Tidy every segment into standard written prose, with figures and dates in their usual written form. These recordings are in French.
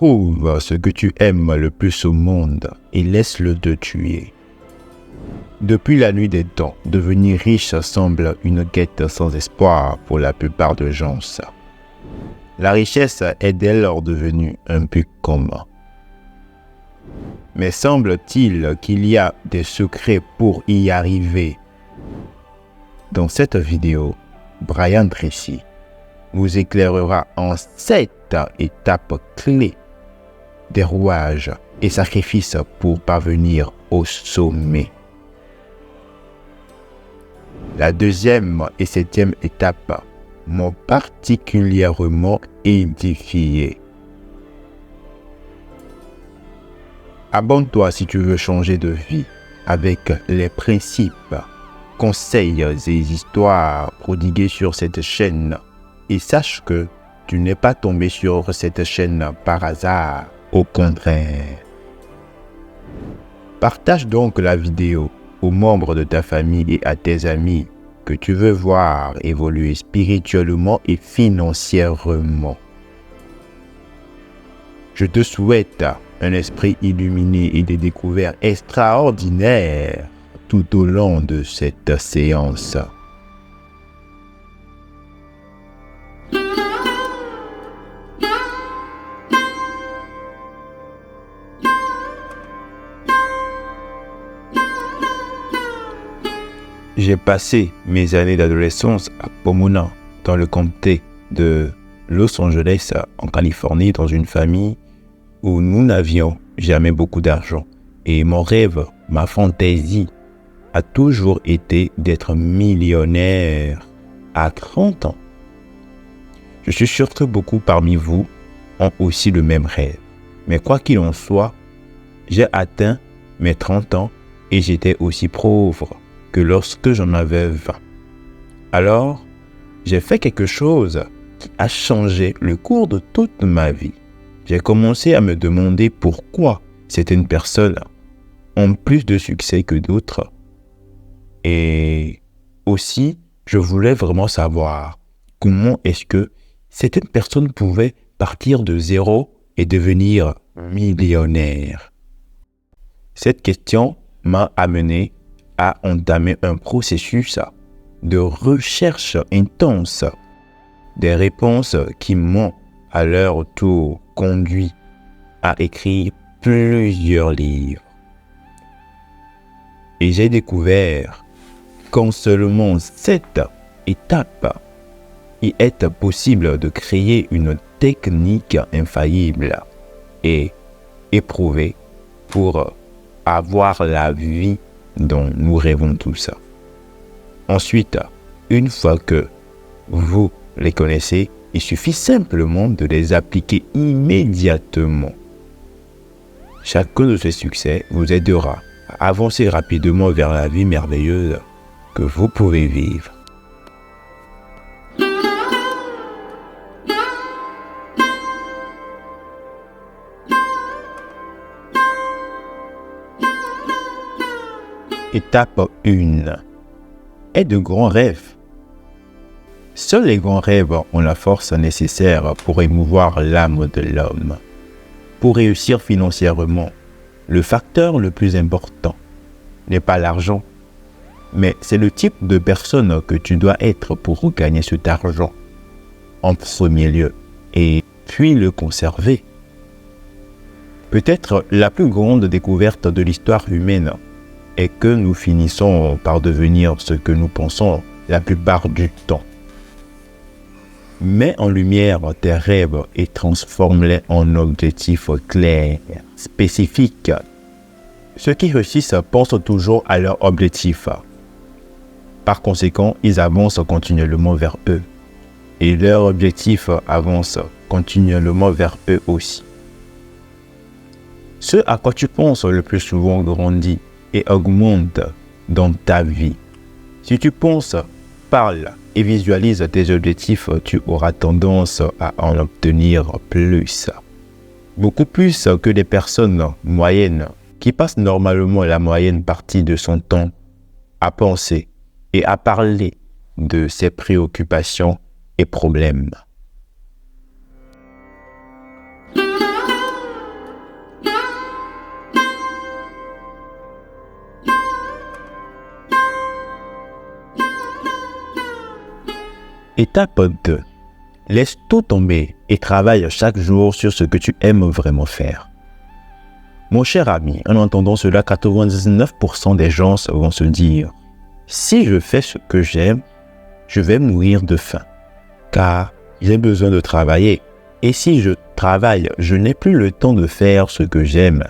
Trouve ce que tu aimes le plus au monde et laisse-le te tuer. Depuis la nuit des temps, devenir riche semble une quête sans espoir pour la plupart des gens. La richesse est dès lors devenue un but commun. Mais semble-t-il qu'il y a des secrets pour y arriver. Dans cette vidéo, Brian Tracy vous éclairera en 7 étapes clés des rouages et sacrifices pour parvenir au sommet. La 2e et 7e étape m'ont particulièrement édifié. Abonne-toi si tu veux changer de vie avec les principes, conseils et histoires prodigués sur cette chaîne et sache que tu n'es pas tombé sur cette chaîne par hasard, au contraire. Partage donc la vidéo aux membres de ta famille et à tes amis que tu veux voir évoluer spirituellement et financièrement. Je te souhaite un esprit illuminé et des découvertes extraordinaires tout au long de cette séance. J'ai passé mes années d'adolescence à Pomona, dans le comté de Los Angeles, en Californie, dans une famille où nous n'avions jamais beaucoup d'argent. Et mon rêve, ma fantaisie, a toujours été d'être millionnaire à 30 ans. Je suis sûr que beaucoup parmi vous ont aussi le même rêve. Mais quoi qu'il en soit, j'ai atteint mes 30 ans et j'étais aussi pauvre que lorsque j'en avais 20. Alors, j'ai fait quelque chose qui a changé le cours de toute ma vie. J'ai commencé à me demander pourquoi certaines personnes ont plus de succès que d'autres. Et aussi, je voulais vraiment savoir comment est-ce que certaines personnes pouvaient partir de zéro et devenir millionnaires. Cette question m'a amené à entamer un processus de recherche intense, des réponses qui m'ont à leur tour conduit à écrire plusieurs livres. Et j'ai découvert qu'en seulement 7 étapes, il est possible de créer une technique infaillible et éprouvée pour avoir la vie dont nous rêvons tous. Ensuite, une fois que vous les connaissez, il suffit simplement de les appliquer immédiatement. Chacun de ces succès vous aidera à avancer rapidement vers la vie merveilleuse que vous pouvez vivre. Étape 1. Aie de grands rêves. Seuls les grands rêves ont la force nécessaire pour émouvoir l'âme de l'homme. Pour réussir financièrement, le facteur le plus important n'est pas l'argent, mais c'est le type de personne que tu dois être pour gagner cet argent en premier lieu et puis le conserver. Peut-être la plus grande découverte de l'histoire humaine est que nous finissons par devenir ce que nous pensons la plupart du temps. Mets en lumière tes rêves et transforme-les en objectifs clairs, spécifiques. Ceux qui réussissent pensent toujours à leur objectif. Par conséquent, ils avancent continuellement vers eux. Et leur objectif avance continuellement vers eux aussi. Ce à quoi tu penses le plus souvent grandit et augmente dans ta vie. Si tu penses, parles et visualises tes objectifs, tu auras tendance à en obtenir plus. Beaucoup plus que les personnes moyennes qui passent normalement la moyenne partie de son temps à penser et à parler de ses préoccupations et problèmes. Étape 2. Laisse tout tomber et travaille chaque jour sur ce que tu aimes vraiment faire. Mon cher ami, en entendant cela, 99% des gens vont se dire « Si je fais ce que j'aime, je vais mourir de faim, car j'ai besoin de travailler. Et si je travaille, je n'ai plus le temps de faire ce que j'aime. »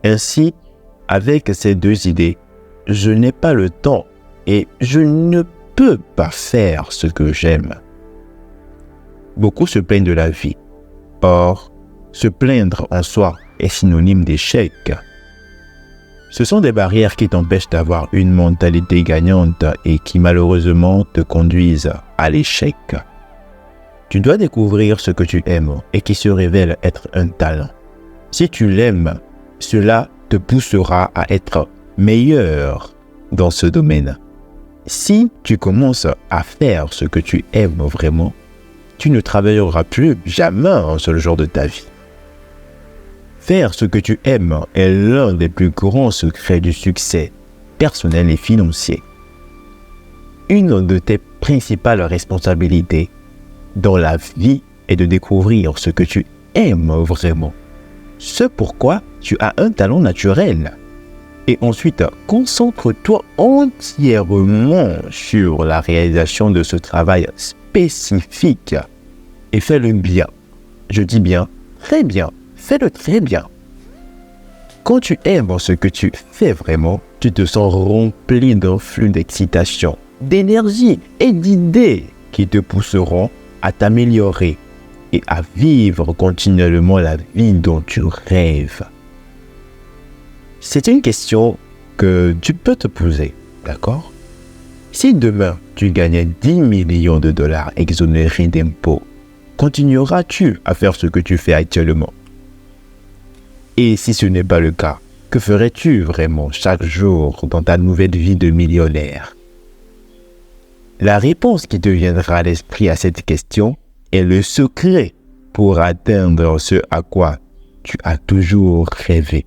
Ainsi, avec ces deux idées, je n'ai pas le temps et je ne peux pas faire ce que j'aime. Beaucoup se plaignent de la vie. Or, se plaindre en soi est synonyme d'échec. Ce sont des barrières qui t'empêchent d'avoir une mentalité gagnante et qui malheureusement te conduisent à l'échec. Tu dois découvrir ce que tu aimes et qui se révèle être un talent. Si tu l'aimes, cela te poussera à être meilleur dans ce domaine. Si tu commences à faire ce que tu aimes vraiment, tu ne travailleras plus jamais un seul jour de ta vie. Faire ce que tu aimes est l'un des plus grands secrets du succès personnel et financier. Une de tes principales responsabilités dans la vie est de découvrir ce que tu aimes vraiment. Ce pourquoi tu as un talent naturel. Et ensuite, concentre-toi entièrement sur la réalisation de ce travail spécifique et fais-le bien. Je dis bien, très bien, fais-le très bien. Quand tu aimes ce que tu fais vraiment, tu te sens rempli d'un flux d'excitation, d'énergie et d'idées qui te pousseront à t'améliorer et à vivre continuellement la vie dont tu rêves. C'est une question que tu peux te poser, d'accord? Si demain tu gagnais 10 millions de dollars exonérés d'impôts, continueras-tu à faire ce que tu fais actuellement? Et si ce n'est pas le cas, que ferais-tu vraiment chaque jour dans ta nouvelle vie de millionnaire? La réponse qui te viendra à l'esprit à cette question est le secret pour atteindre ce à quoi tu as toujours rêvé.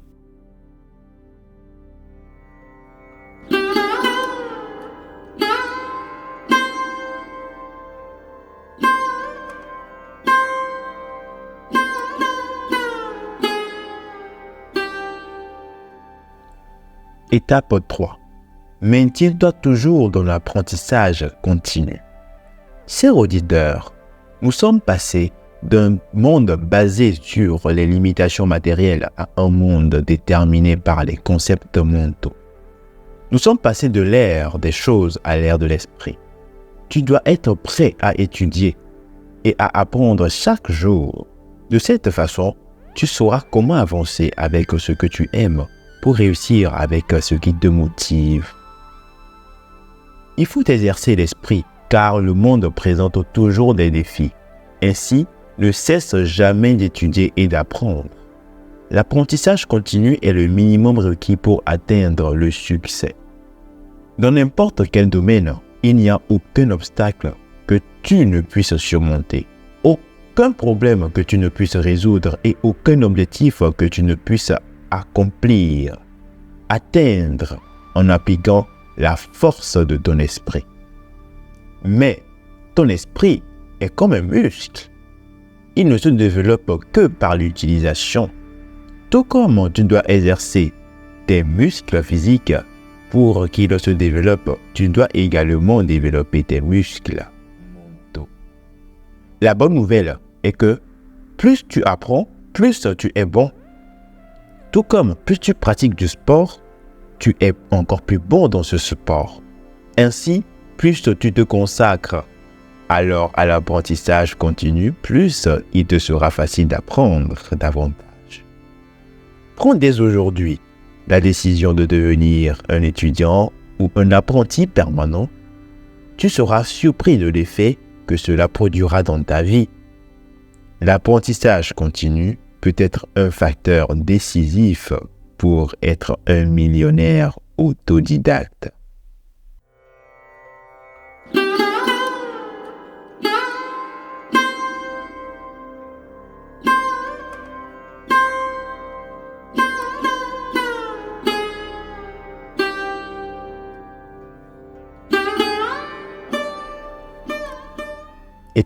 Étape 3. Maintiens-toi toujours dans l'apprentissage continu. Chers auditeurs, nous sommes passés d'un monde basé sur les limitations matérielles à un monde déterminé par les concepts mentaux. Nous sommes passés de l'ère des choses à l'ère de l'esprit. Tu dois être prêt à étudier et à apprendre chaque jour. De cette façon, tu sauras comment avancer avec ce que tu aimes pour réussir avec ce qui te motive. Il faut exercer l'esprit car le monde présente toujours des défis. Ainsi, ne cesse jamais d'étudier et d'apprendre. L'apprentissage continu est le minimum requis pour atteindre le succès. Dans n'importe quel domaine, il n'y a aucun obstacle que tu ne puisses surmonter, aucun problème que tu ne puisses résoudre et aucun objectif que tu ne puisses accomplir, atteindre en appliquant la force de ton esprit. Mais ton esprit est comme un muscle. Il ne se développe que par l'utilisation. Tout comme tu dois exercer tes muscles physiques pour qu'ils se développent, tu dois également développer tes muscles mentaux. La bonne nouvelle est que plus tu apprends, plus tu es bon. Tout comme plus tu pratiques du sport, tu es encore plus bon dans ce sport. Ainsi, plus tu te consacres alors à l'apprentissage continu, plus il te sera facile d'apprendre davantage. Prends dès aujourd'hui la décision de devenir un étudiant ou un apprenti permanent. Tu seras surpris de l'effet que cela produira dans ta vie. L'apprentissage continu peut être un facteur décisif pour être un millionnaire autodidacte.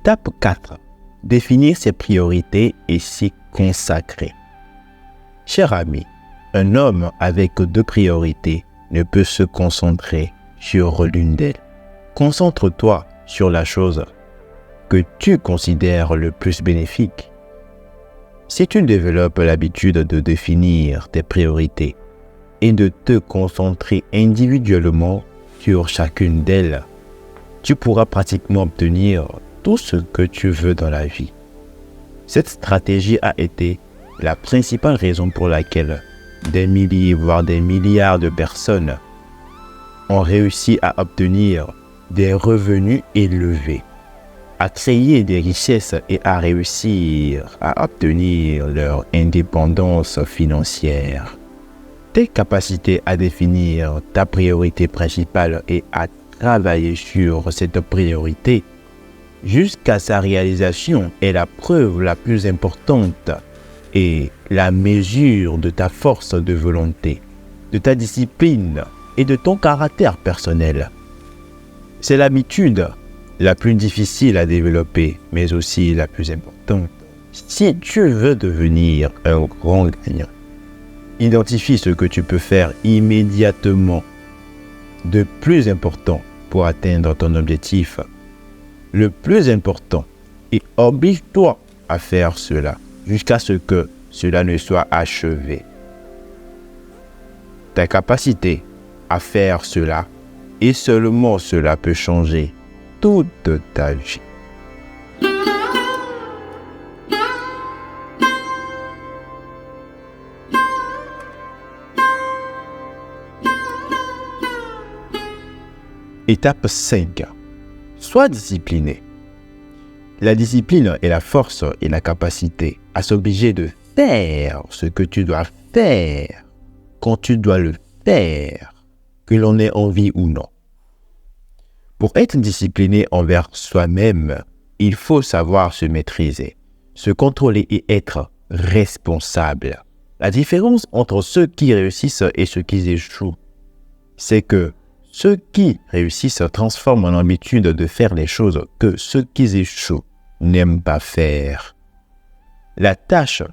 Étape 4. Définir ses priorités et s'y consacrer. Cher ami, un homme avec 2 priorités ne peut se concentrer sur l'une d'elles. Concentre-toi sur la chose que tu considères le plus bénéfique. Si tu développes l'habitude de définir tes priorités et de te concentrer individuellement sur chacune d'elles, tu pourras pratiquement obtenir tout ce que tu veux dans la vie. Cette stratégie a été la principale raison pour laquelle des milliers, voire des milliards de personnes ont réussi à obtenir des revenus élevés, à créer des richesses et à réussir à obtenir leur indépendance financière. Tes capacités à définir ta priorité principale et à travailler sur cette priorité jusqu'à sa réalisation est la preuve la plus importante et la mesure de ta force de volonté, de ta discipline et de ton caractère personnel. C'est l'habitude la plus difficile à développer, mais aussi la plus importante. Si tu veux devenir un grand gagnant, identifie ce que tu peux faire immédiatement de plus important pour atteindre ton objectif. Le plus important, et oblige-toi à faire cela jusqu'à ce que cela ne soit achevé. Ta capacité à faire cela, et seulement cela peut changer toute ta vie. Étape 5. Sois discipliné. La discipline est la force et la capacité à s'obliger de faire ce que tu dois faire quand tu dois le faire, que l'on ait envie ou non. Pour être discipliné envers soi-même, il faut savoir se maîtriser, se contrôler et être responsable. La différence entre ceux qui réussissent et ceux qui échouent, c'est que ceux qui réussissent transforment en habitude de faire les choses que ceux qui échouent n'aiment pas faire. La tâche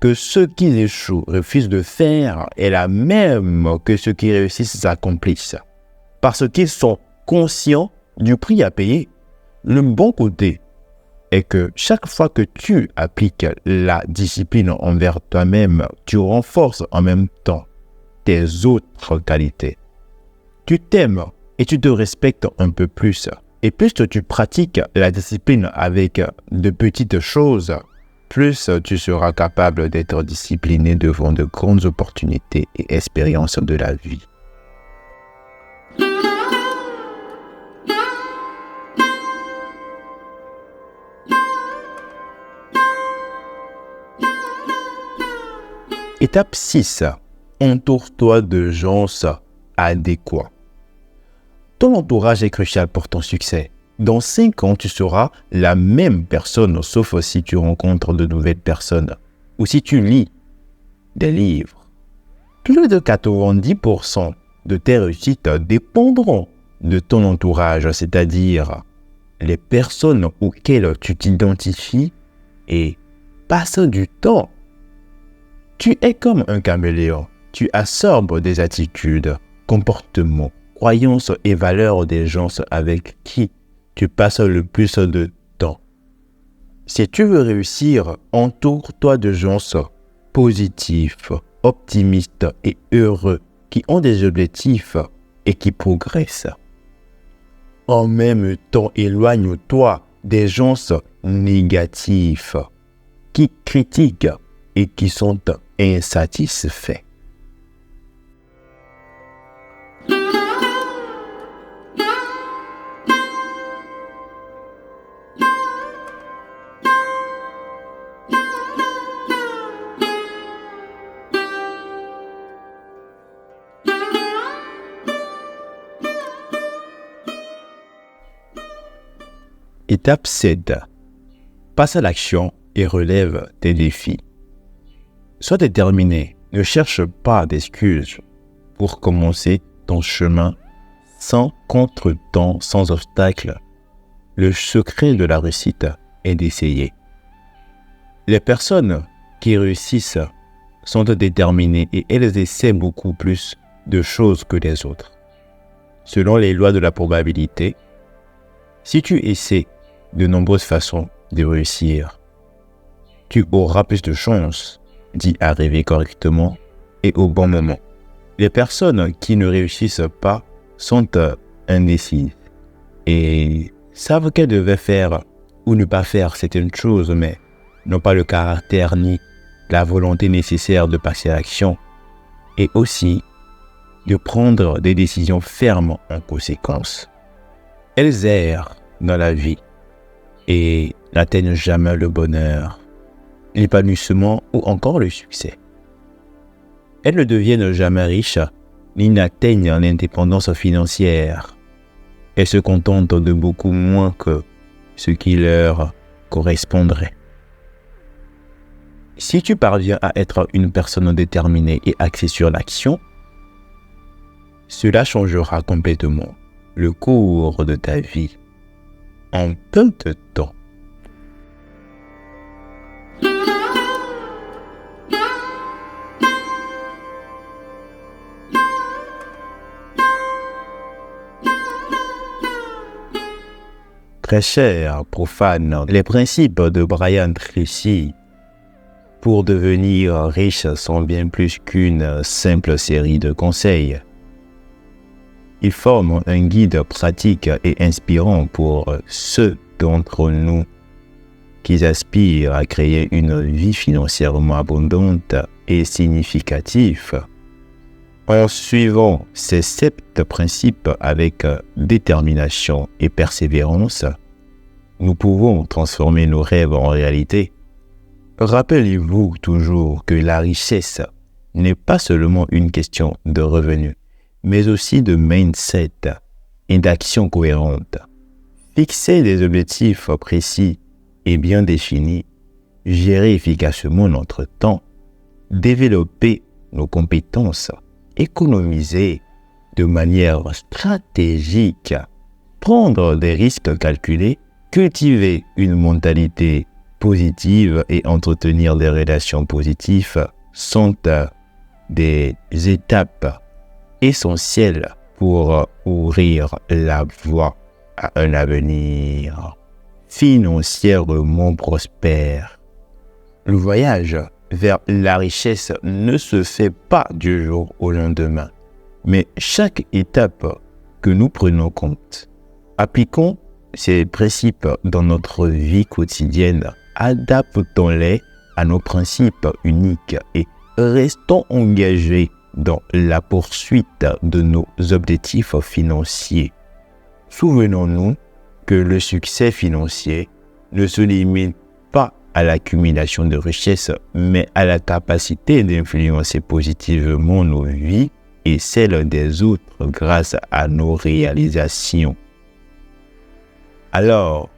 que ceux qui échouent refusent de faire est la même que ceux qui réussissent accomplissent. Parce qu'ils sont conscients du prix à payer. Le bon côté est que chaque fois que tu appliques la discipline envers toi-même, tu renforces en même temps tes autres qualités. Tu t'aimes et tu te respectes un peu plus. Et plus tu pratiques la discipline avec de petites choses, plus tu seras capable d'être discipliné devant de grandes opportunités et expériences de la vie. Étape 6. Entoure-toi de gens adéquats. Ton entourage est crucial pour ton succès. Dans 5 ans, tu seras la même personne, sauf si tu rencontres de nouvelles personnes ou si tu lis des livres. Plus de 90% de tes réussites dépendront de ton entourage, c'est-à-dire les personnes auxquelles tu t'identifies et passes du temps. Tu es comme un caméléon. Tu absorbes des attitudes, comportements, croyances et valeurs des gens avec qui tu passes le plus de temps. Si tu veux réussir, entoure-toi de gens positifs, optimistes et heureux qui ont des objectifs et qui progressent. En même temps, éloigne-toi des gens négatifs qui critiquent et qui sont insatisfaits. Étape 7. Passe à l'action et relève tes défis. Sois déterminé, ne cherche pas d'excuses pour commencer ton chemin sans contretemps, sans obstacle. Le secret de la réussite est d'essayer. Les personnes qui réussissent sont déterminées et elles essaient beaucoup plus de choses que les autres. Selon les lois de la probabilité, si tu essaies de nombreuses façons de réussir, tu auras plus de chances d'y arriver correctement et au bon moment. Les personnes qui ne réussissent pas sont indécises et savent qu'elles devaient faire ou ne pas faire certaines choses, mais n'ont pas le caractère ni la volonté nécessaire de passer à l'action et aussi de prendre des décisions fermes en conséquence. Elles errent dans la vie et n'atteignent jamais le bonheur, l'épanouissement ou encore le succès. Elles ne deviennent jamais riches ni n'atteignent l'indépendance financière. Elles se contentent de beaucoup moins que ce qui leur correspondrait. Si tu parviens à être une personne déterminée et axée sur l'action, cela changera complètement le cours de ta vie en peu de temps. Très cher profane, les principes de Brian Tracy pour devenir riche sont bien plus qu'une simple série de conseils. Ils forment un guide pratique et inspirant pour ceux d'entre nous qui aspirent à créer une vie financièrement abondante et significative. En suivant ces 7 principes avec détermination et persévérance, nous pouvons transformer nos rêves en réalité. Rappelez-vous toujours que la richesse n'est pas seulement une question de revenus, mais aussi de mindset et d'action cohérente. Fixer des objectifs précis et bien définis, gérer efficacement notre temps, développer nos compétences, économiser de manière stratégique, prendre des risques calculés, cultiver une mentalité positive et entretenir des relations positives sont des étapes essentielles pour ouvrir la voie à un avenir financièrement prospère. Le voyage vers la richesse ne se fait pas du jour au lendemain, mais chaque étape que nous prenons compte. Appliquons ces principes dans notre vie quotidienne, adaptons-les à nos principes uniques et restons engagés dans la poursuite de nos objectifs financiers. Souvenons-nous que le succès financier ne se limite pas à l'accumulation de richesses, mais à la capacité d'influencer positivement nos vies et celles des autres grâce à nos réalisations. Alors,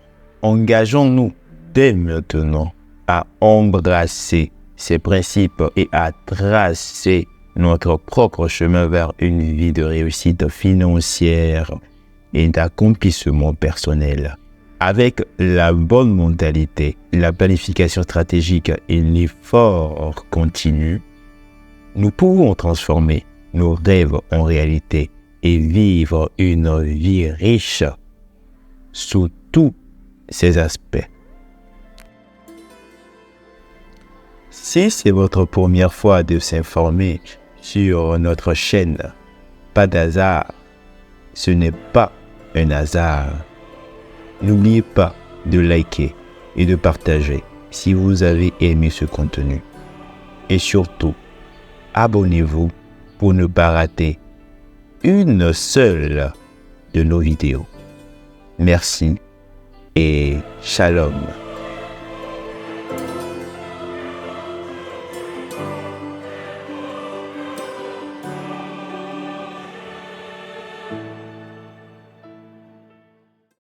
engageons-nous dès maintenant à embrasser ces principes et à tracer notre propre chemin vers une vie de réussite financière et d'accomplissement personnel. Avec la bonne mentalité, la planification stratégique et l'effort continu, nous pouvons transformer nos rêves en réalité et vivre une vie riche sous tous ses aspects. Si c'est votre première fois de s'informer sur notre chaîne, pas d'hasard, ce n'est pas un hasard. N'oubliez pas de liker et de partager si vous avez aimé ce contenu. Et surtout, abonnez-vous pour ne pas rater une seule de nos vidéos. Merci et shalom.